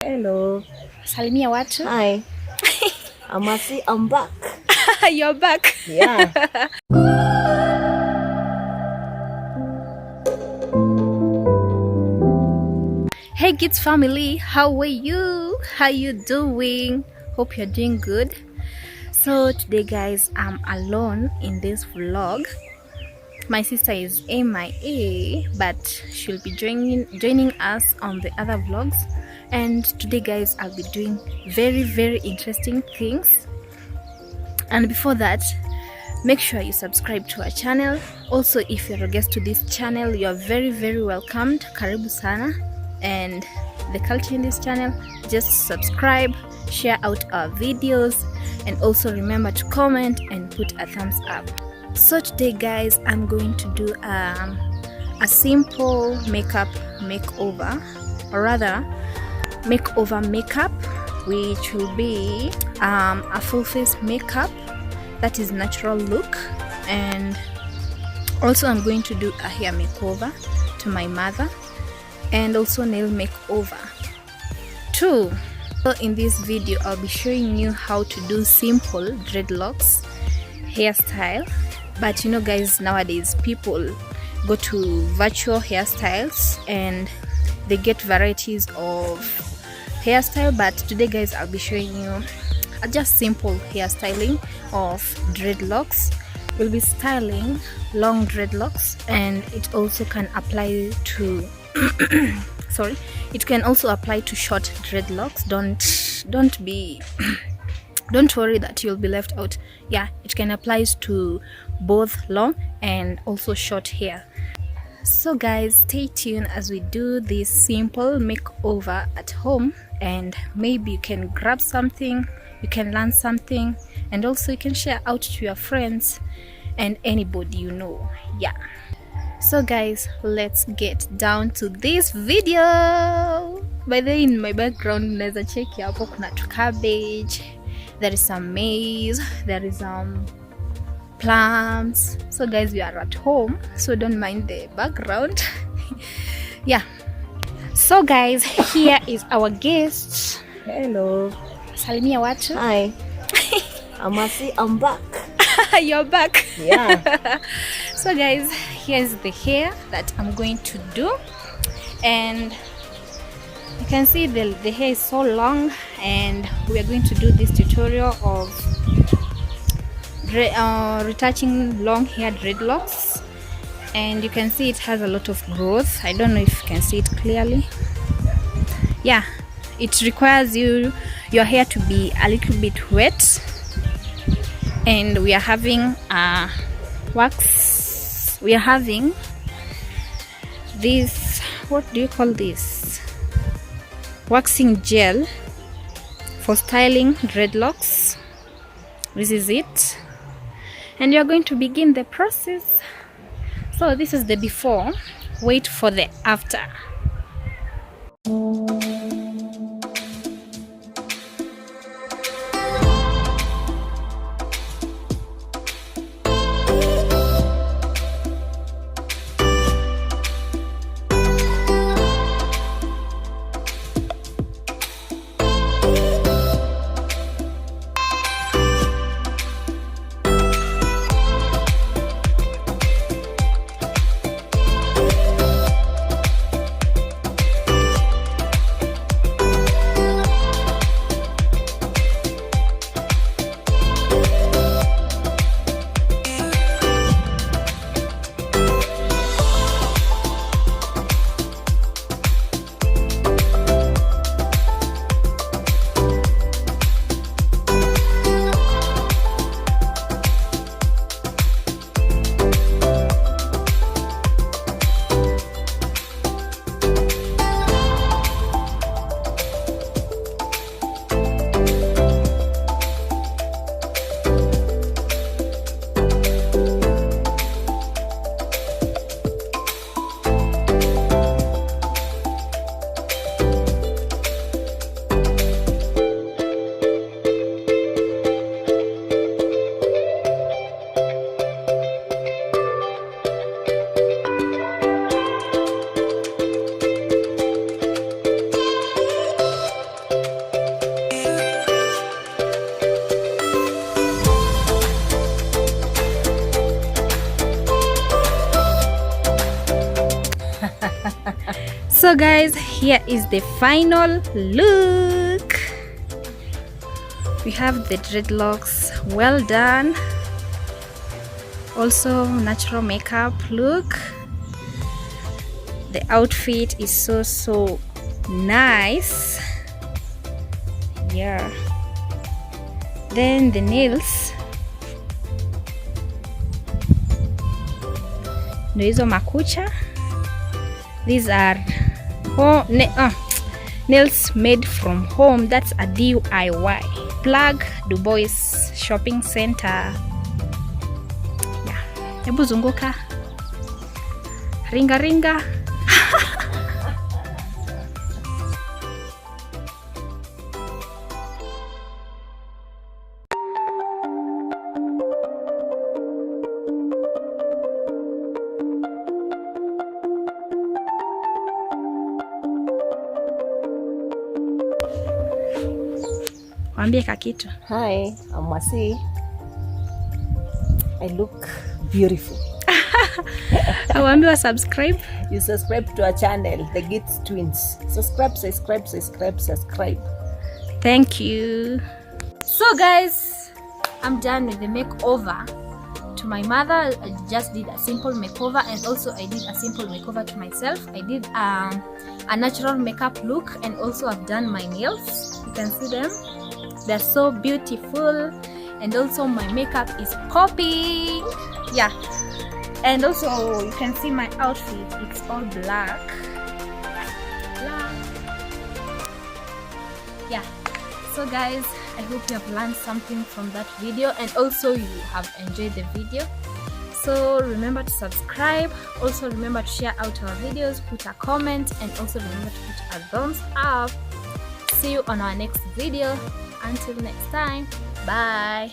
Hello. Salimia watu. Hi. Amasi, I'm back. You're back. Yeah. Hey kids family, how are you? How you doing? Hope you're doing good. So today guys, I'm alone in this vlog. My sister is MIA, but she'll be joining us on the other vlogs. And today guys, I'll be doing very interesting things. And before that, make sure you subscribe to our channel. Also, if you're a guest to this channel, you're very welcomed. Karibu sana. And the culture in this channel, just subscribe, share out our videos, and also remember to comment and put a thumbs up. So today guys, I'm going to do a simple makeup makeover, or rather makeover makeup, which will be a full face makeup that is natural look. And also I'm going to do a hair makeover to my mother, and also nail makeover too. So in this video I'll be showing you how to do simple dreadlocks hairstyle. But you know guys, nowadays people go to virtual hairstyles and they get varieties of hairstyle, but today guys I'll be showing you a just simple hairstyling of dreadlocks. We'll be styling long dreadlocks, and it also can apply to sorry, it can also apply to short dreadlocks. Don't be don't worry that you'll be left out. Yeah, it can apply to both long and also short hair. So guys, stay tuned as we do this simple makeover at home, and maybe you can grab something, you can learn something, and also you can share out to your friends and anybody you know. Yeah, so guys, let's get down to this video. By the way, in my background unaweza check hapo kuna cabbage, there is some maize, there is plums. So guys, we are at home, so don't mind the background. Yeah, so guys, here is our guest. Hello. Salimia watu. Hi. Amasi, I'm back. You're back. Yeah. So guys, here's the hair that I'm going to do, and you can see the hair is so long, and we are going to do this tutorial of retouching long hair dreadlocks. And you can see it has a lot of growth. I don't know if you can see it clearly. Yeah, it requires your hair to be a little bit wet, and we are having wax. We are having this, what do you call this, waxing gel for styling dreadlocks. This is it, and you are going to begin the process. So this is the before. Wait for the after. So guys, here is the final look. We have the dreadlocks, well done. Also natural makeup look. The outfit is so nice. Yeah. Then the nails, ndio hizo makucha. These are nails made from home. That's a DIY. Plug Dubois Shopping Center. Yeah. Hebu zunguka. Ringa ringa. Wambie kakitu. Hi, I'm Masi. I look beautiful. Wambie wa subscribe. You subscribe to our channel, The Gits Twins. Subscribe. Thank you. So guys, I'm done with the makeover to my mother. I just did a simple makeover, and also I did a simple makeover to myself. I did a natural makeup look, and also I've done my nails. You can see them. They're so beautiful, and also my makeup is popping. Yeah, and also you can see my outfit. It's all black. Yeah. So guys, I hope you have learned something from that video, and also you have enjoyed the video. So remember to subscribe. Also remember to share out our videos, put a comment, and also remember to put a thumbs up. See you on our next video. Until next time, bye.